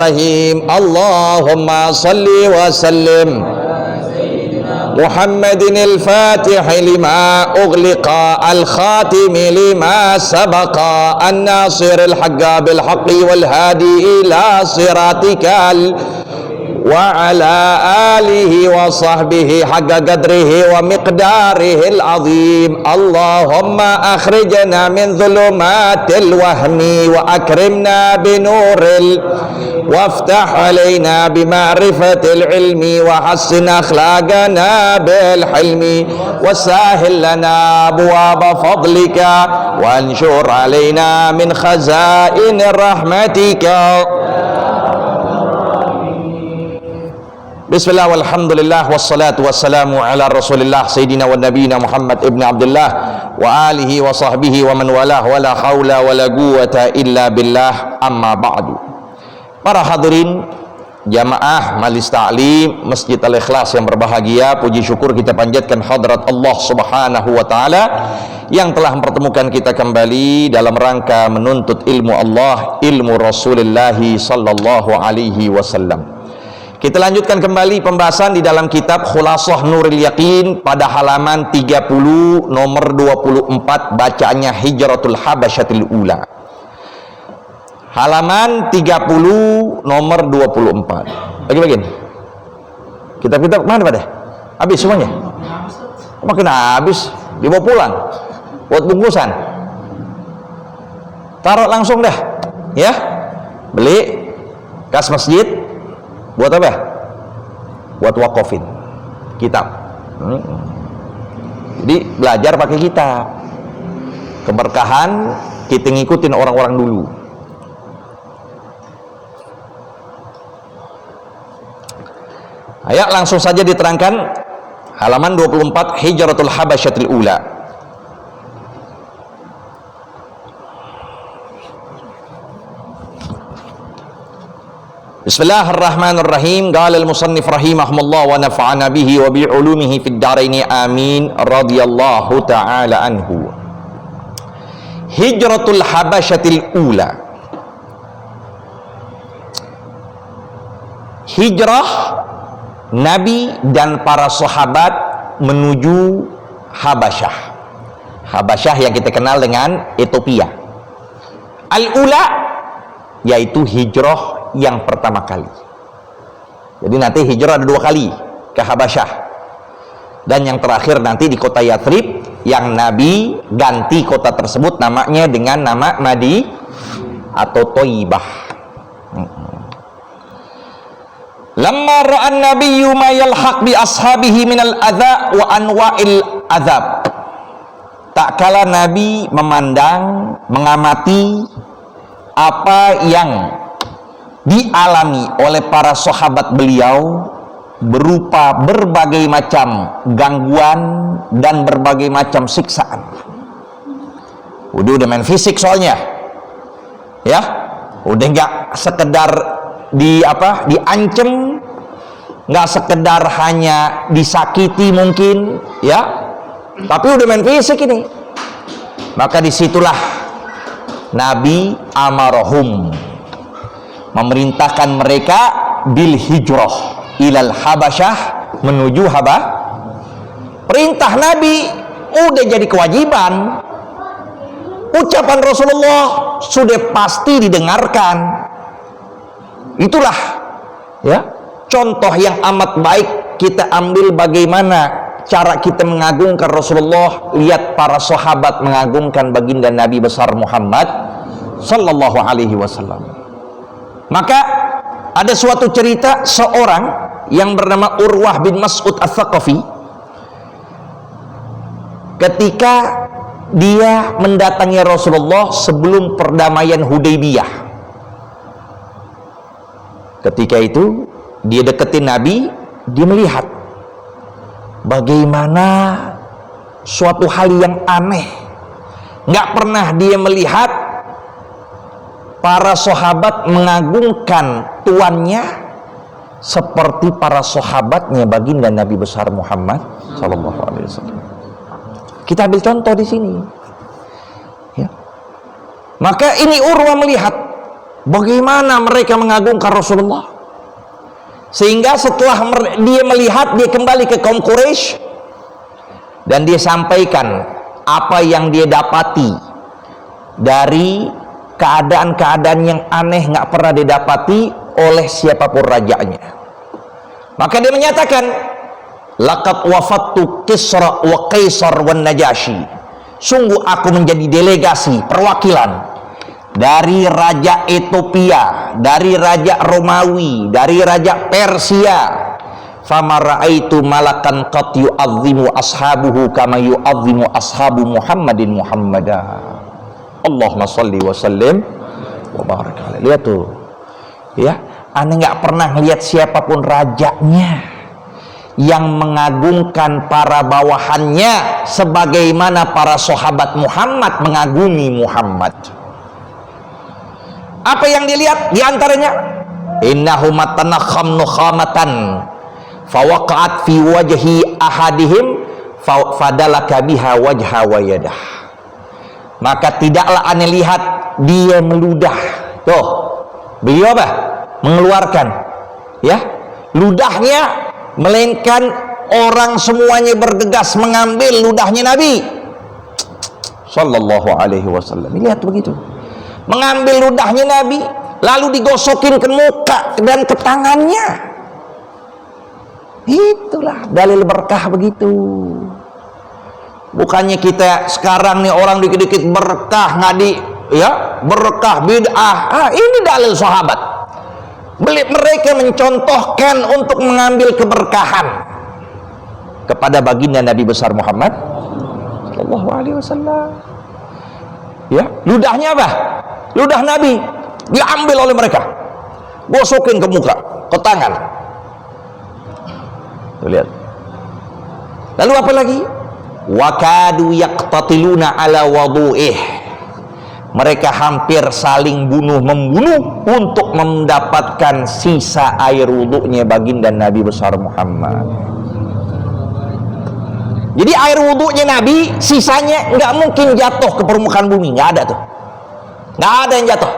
Bismillahirrahmanirrahim. Allahumma salli wa sallim Muhammadin al-Fatih lima ughliqa al-khatim lima sabaqa an-nasir al-haqqa bil-haqqi wal-hadi ila siratikal wa ala alihi wa sahbihi haqqa qadrihi wa miqdarihi al-azim. Allahumma akhrijna min dhulumatil wahmi wa akrimna binuril وافتح علينا بمعرفة العلم وحسن أخلاقنا بالحلم وسهل لنا أبواب فضلك وانشر علينا من خزائن رحمتك. Bismillah walhamdulillah wassalatu wassalamu ala rasulillah sayyidina wa nabiyina Muhammad ibn Abdullah wa alihi wa sahbihi wa man walah wa la hawla wa la quwwata illa billah, amma ba'du. Para hadirin jamaah Majelis Ta'lim Masjid Al-Ikhlas yang berbahagia, puji syukur kita panjatkan hadrat Allah Subhanahu wa taala yang telah mempertemukan kita kembali dalam rangka menuntut ilmu Allah, ilmu Rasulullah sallallahu alaihi wasallam. Kita lanjutkan kembali pembahasan di dalam kitab Khulasah Nuril Yaqin pada halaman 30 nomor 24, bacaannya Hijratul Habasyatil Ula. Halaman 30 nomor 24. Bagi-bagiin. Kitab-kitab mana pada? Habis semuanya? Makin habis, dibawa pulang buat bungkusan. Taruh langsung dah, ya. Beli kas masjid buat apa? Buat wakofin kitab. Jadi belajar pakai kitab. Keberkahan kita ngikutin orang-orang dulu. Ayo langsung saja diterangkan halaman 24 Hijratul Habasyatil Ula. Bismillahirrahmanirrahim. Qala al-musannif rahimahullah wa nafa'ana bihi wa bi ulumihi fid dharain amin radhiyallahu ta'ala anhu. Hijratul Habasyatil Ula. Hijrah Nabi dan para sahabat menuju Habasyah. Habasyah yang kita kenal dengan Ethiopia. Al-Ula yaitu hijrah yang pertama kali. Jadi nanti hijrah ada 2 kali ke Habasyah. Dan yang terakhir nanti di kota Yathrib yang Nabi ganti kota tersebut namanya dengan nama Madi atau Thayyibah. Lamma ra'an nabiyyu ma yalhaq bi ashabihi minal adza wa anwa'il azab. Tak kala Nabi memandang, mengamati apa yang dialami oleh para sahabat beliau berupa berbagai macam gangguan dan berbagai macam siksaan. Udah main fisik soalnya. Ya, udah nggak sekedar diancem, nggak sekedar hanya disakiti mungkin, ya, tapi udah main fisik ini. Maka disitulah Nabi amarahum, memerintahkan mereka bil hijrah ilal Habasyah, menuju Perintah Nabi udah jadi kewajiban. Ucapan Rasulullah sudah pasti didengarkan. Itulah ya contoh yang amat baik kita ambil bagaimana cara kita mengagungkan Rasulullah. Lihat para sahabat mengagungkan baginda Nabi besar Muhammad sallallahu alaihi wasallam. Maka ada suatu cerita seorang yang bernama Urwah bin Mas'ud Ats-Tsaqafi, ketika dia mendatangi Rasulullah sebelum perdamaian Hudaybiyah. Ketika itu dia deketin Nabi, dia melihat bagaimana suatu hal yang aneh. Nggak pernah dia melihat para sahabat mengagungkan tuannya seperti para sahabatnya baginda Nabi besar Muhammad sallallahu alaihi wasallam. Kita ambil contoh di sini. Ya. Maka ini Urwah melihat bagaimana mereka mengagungkan Rasulullah, sehingga setelah dia melihat, dia kembali ke kaum Quraisy dan dia sampaikan apa yang dia dapati dari keadaan-keadaan yang aneh, nggak pernah didapati oleh siapapun rajanya. Maka dia menyatakan, laqad wafattu Kisra wa Kaisar wan Najasyi, sungguh aku menjadi delegasi perwakilan dari Raja Ethiopia, dari Raja Romawi, dari Raja Persia. Fama ra'aitu malakan qad yu'azzimu ashabuhu kama yu'azzimu ashabu Muhammadin Muhammadah. Allahumma shalli wa sallim wa barik alaihi. Lihat tuh, ya, aneh nggak pernah lihat siapapun rajanya yang mengagungkan para bawahannya sebagaimana para sahabat Muhammad mengagumi Muhammad. Apa yang dilihat di antaranya? Innahum tanakham nukhamatan fawaqa'at fi wajhi ahadihim fadalaka biha wajha wa yadah. Maka tidaklah aneh lihat dia meludah. Tuh, beliau apa? Mengeluarkan, ya, ludahnya, melainkan orang semuanya bergegas mengambil ludahnya Nabi sallallahu alaihi wasallam. Lihat begitu, mengambil ludahnya Nabi lalu digosokin ke muka dan ke tangannya. Itulah dalil berkah begitu. Bukannya kita sekarang nih orang dikit-dikit berkah ngadi, ya, berkah bid'ah. Ini dalil sahabat. Mereka mencontohkan untuk mengambil keberkahan kepada baginda Nabi besar Muhammad sallallahu alaihi wasallam. Ya, ludahnya apa? Ludah Nabi diambil oleh mereka, gosokin ke muka, ke tangan. Tuh, lihat. Lalu apa lagi? Wakadu yaqtatiluna ala wadu'ih. Mereka hampir saling membunuh untuk mendapatkan sisa air wudhunya baginda Nabi besar Muhammad. Jadi air wudhunya Nabi, sisanya nggak mungkin jatuh ke permukaan bumi, nggak ada tuh, nggak ada yang jatuh.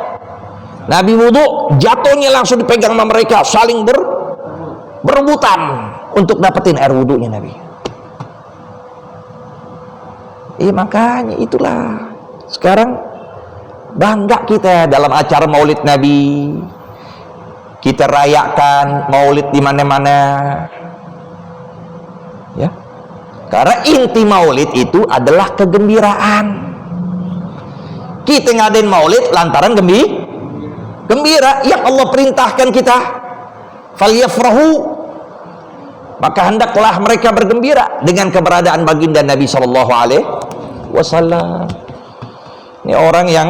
Nabi wudhu, jatuhnya langsung dipegang sama mereka, saling berebutan untuk dapetin air wudhunya Nabi. Makanya itulah sekarang bangga kita dalam acara Maulid Nabi, kita rayakan Maulid di mana-mana, ya. Karena inti Maulid itu adalah kegembiraan. Kita ngadain Maulid lantaran gembira yang Allah perintahkan kita. Falyafrahu, maka hendaklah mereka bergembira dengan keberadaan baginda Nabi sallallahu alaihi wasallam. Ini orang yang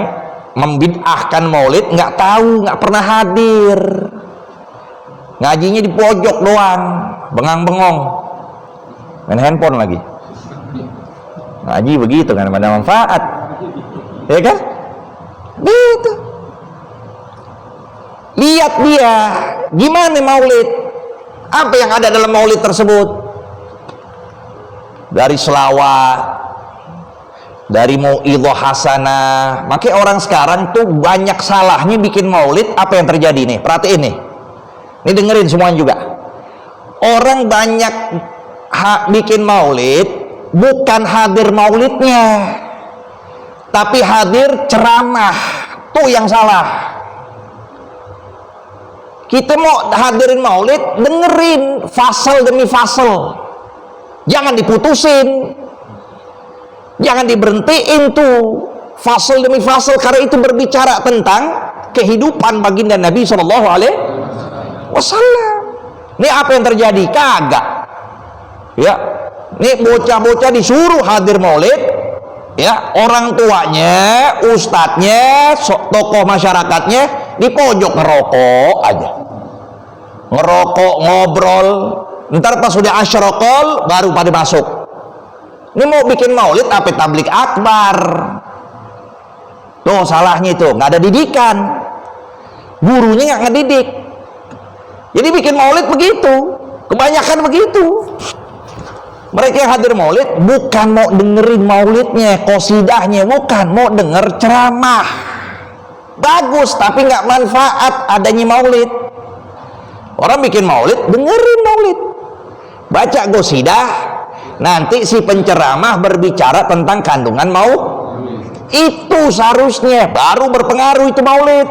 membid'ahkan Maulid nggak tahu, nggak pernah hadir, ngajinya di pojok doang, bengang-bengong, main handphone lagi. Ngaji begitu kan, ada manfaat, ya kan? Gitu. Lihat dia gimana Maulid, apa yang ada dalam Maulid tersebut, dari selawat, dari mau'idhah hasanah. Makanya orang sekarang tuh banyak salahnya bikin Maulid. Apa yang terjadi nih? Perhatiin nih, ini dengerin semuanya juga. Orang banyak bikin Maulid bukan hadir Maulidnya, tapi hadir ceramah. Tuh yang salah. Kita mau hadirin Maulid, dengerin fasal demi fasal, jangan diputusin, jangan diberhentiin tuh fasal demi fasal, karena itu berbicara tentang kehidupan baginda Nabi sallallahu alaihi wasallam. Ini apa yang terjadi? Kagak, ya. Ini bocah-bocah disuruh hadir Maulid, ya, orang tuanya, ustadznya, tokoh masyarakatnya di pojok ngerokok aja, ngerokok, ngobrol. Ntar pas sudah asyraqal baru pada masuk. Ini mau bikin Maulid apa tablik akbar? Tuh salahnya itu, nggak ada didikan, gurunya nggak ngedidik. Jadi bikin Maulid begitu, kebanyakan begitu. Mereka yang hadir Maulid bukan mau dengerin Maulidnya, qosidahnya, bukan, mau denger ceramah. bagus, tapi nggak manfaat adanya maulid. Orang bikin maulid, dengerin maulid, baca qasidah, nanti si penceramah berbicara tentang kandungan itu seharusnya baru berpengaruh itu maulid.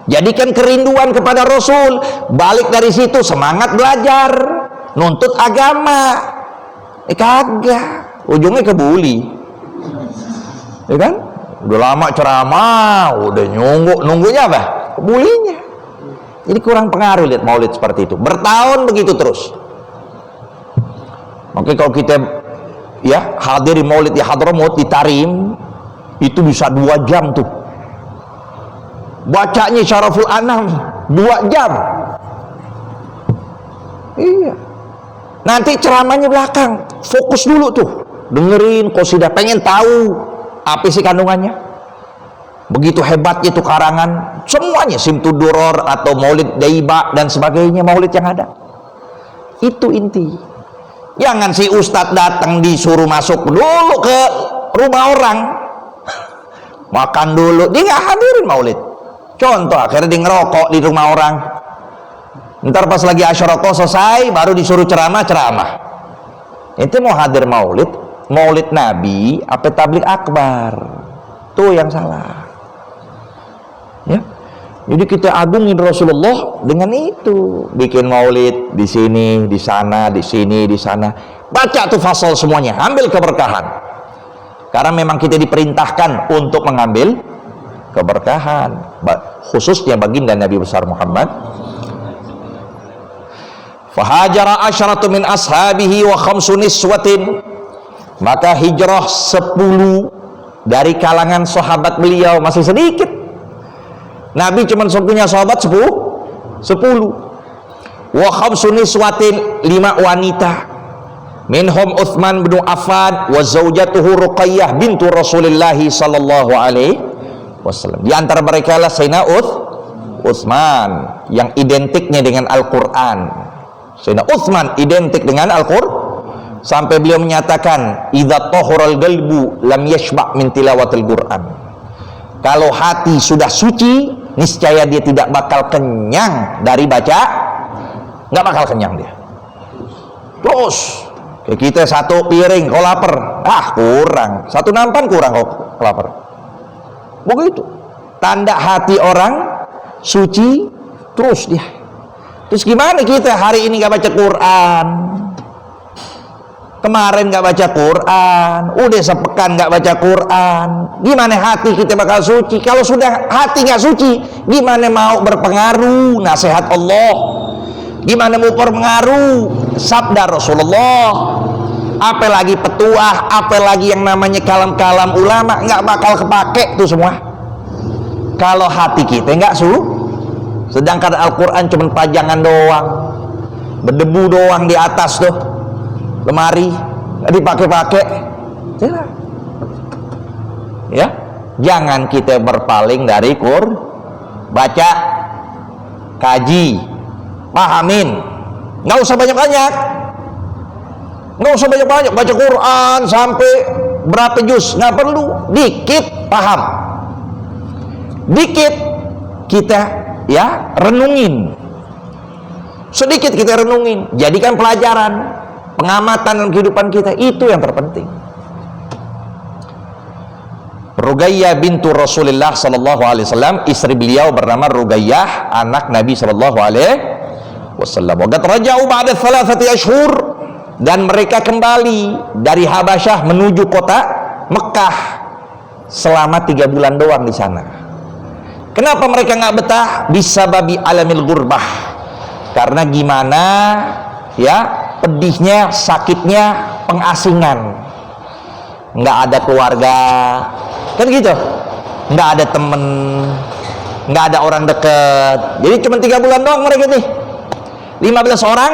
Jadikan kerinduan kepada Rasul, balik dari situ semangat belajar, nuntut agama. Kagak, ujungnya kebuli, ya kan? Udah lama ceramah, udah nunggunya apa? Kebulinya. Jadi kurang pengaruh lihat maulid seperti itu. Bertahun begitu terus. Oke, kalau kita ya hadiri maulid di Hadramaut di Tarim, itu bisa 2 jam tuh. Bacanya Syaraful Anam 2 jam. Iya. Nanti ceramahnya belakang, fokus dulu tuh, dengerin qasidah, pengen tahu apa sih kandungannya. Begitu hebatnya itu karangan, semuanya Simtuduror atau Maulid Daiba dan sebagainya, maulid yang ada. Itu inti. Jangan si ustadz datang disuruh masuk dulu ke rumah orang, makan dulu, dia nggak hadirin maulid. Contoh, akhirnya dia ngerokok di rumah orang. Ntar pas lagi asyarakoh selesai, baru disuruh ceramah. Itu mau hadir maulid Nabi apa tablik akbar? Tuh yang salah. Ya. Jadi kita agungin Rasulullah dengan itu, bikin maulid di sini, di sana, di sini, di sana. Baca tuh fasal semuanya, ambil keberkahan. Karena memang kita diperintahkan untuk mengambil keberkahan, khususnya baginda Nabi besar Muhammad. Fahajara asyratu min ashabihi wa khamsu niswatin, maka hijrah 10 dari kalangan sahabat beliau, masih sedikit. Nabi cuma punya sahabat 10. Wa khamsu niswatin, 5 wanita. Minhum Utsman bin Affan wa zaujatuhu Ruqayyah bintu Rasulillah sallallahu alaihi wasallam. Di antara mereka lah Sayyidina Utsman yang identiknya dengan Al-Qur'an. Sayyidina Utsman identik dengan Al-Qur'an sampai beliau menyatakan, "Idza tahural qalbu lam yashba' min tilawatil Qur'an." Kalau hati sudah suci, niscaya dia tidak bakal kenyang dari baca, nggak bakal kenyang dia. Terus kayak kita 1 piring kau lapar, kurang 1 nampan, kurang kau lapar. Begitu tanda hati orang suci. Terus dia, terus gimana kita hari ini nggak baca Quran, kemarin nggak baca Quran, udah sepekan nggak baca Quran, gimana hati kita bakal suci? Kalau sudah hati nggak suci, gimana mau berpengaruh nasihat Allah, gimana mau berpengaruh sabda Rasulullah, apalagi petuah, apalagi yang namanya kalam-kalam ulama, nggak bakal kepake tuh semua kalau hati kita nggak sedangkan Al-Quran cuma pajangan doang, berdebu doang di atas tuh lemari, nggak dipakai-pakai. Ya, jangan kita berpaling dari baca, kaji, pahamin, nggak usah banyak-banyak, baca Quran sampai berapa juz, nggak perlu, dikit paham, dikit kita ya renungin, sedikit kita renungin, jadikan pelajaran, pengamatan dalam kehidupan kita, itu yang terpenting. Ruqayyah bintu Rasulullah sallallahu alaihi wasallam, istri beliau bernama Ruqayyah, anak Nabi sallallahu alaihi wasallam. Wa qad raja'u ba'da 3 ashhur, dan mereka kembali dari Habasyah menuju kota Mekah selama 3 bulan doang di sana. Kenapa mereka nggak betah? Bisababi alamil gurbah, karena gimana ya, pedihnya, sakitnya pengasingan, nggak ada keluarga, kan gitu, nggak ada temen, nggak ada orang deket. Jadi cuma 3 bulan doang mereka nih, 15 orang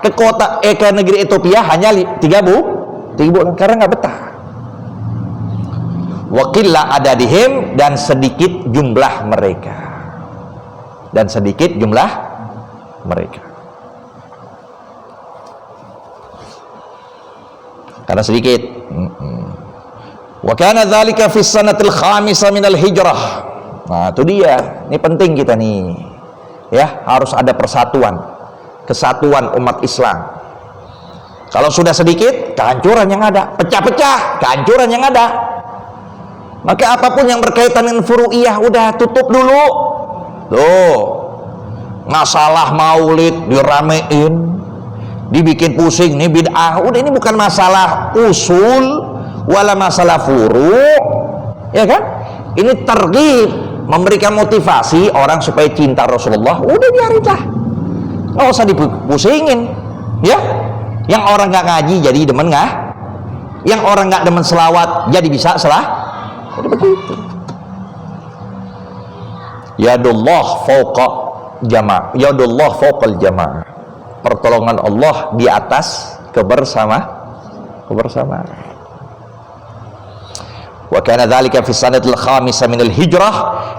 ke kota ke negeri Ethiopia hanya 3 bulan, karena nggak betah. Wakillah adadihim, dan sedikit jumlah mereka, karena sedikit. Wa kana dzalika fi sanatil khamisah minal hijrah, Nah, itu dia. Ini penting kita nih. Ya, harus ada persatuan, kesatuan umat Islam. Kalau sudah sedikit, kehancuran yang ada. Pecah-pecah, kehancuran yang ada. Maka apapun yang berkaitan dengan furu'iyah, udah tutup dulu. Tuh, masalah maulid diramein, dibikin pusing, nih bid'ah. Udah, ini bukan masalah usul, wala masalah furu', ya kan? Ini targhib, memberikan motivasi orang supaya cinta Rasulullah. Udah, biarin lah, nggak usah dipusingin, ya. Yang orang nggak ngaji jadi demen nggak? Yang orang nggak demen selawat jadi bisa salah? Udah begitu. Yadullah fauqa jama', yadullah fauqal jama'. Pertolongan Allah di atas kebersamaan. Wa kana dzalika fi sanatil khamisah minal hijrah,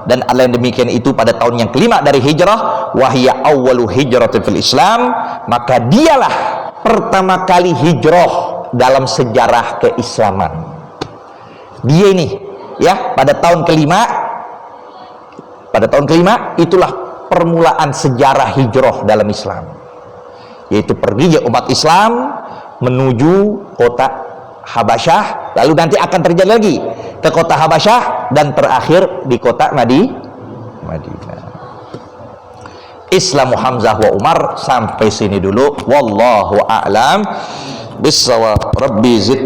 dan Allah yang demikian itu pada tahun yang kelima dari hijrah, wa hiya awwalu hijratin fil Islam, maka dialah pertama kali hijrah dalam sejarah keislaman. Dia ini ya pada tahun kelima itulah permulaan sejarah hijrah dalam Islam, yaitu perginya umat Islam menuju kota Habasyah, lalu nanti akan terjadi lagi ke kota Habasyah dan terakhir di kota Madinah. Islamu Hamzah wa Umar. Sampai sini dulu, wallahu a'lam bissawab. Rabbi zidni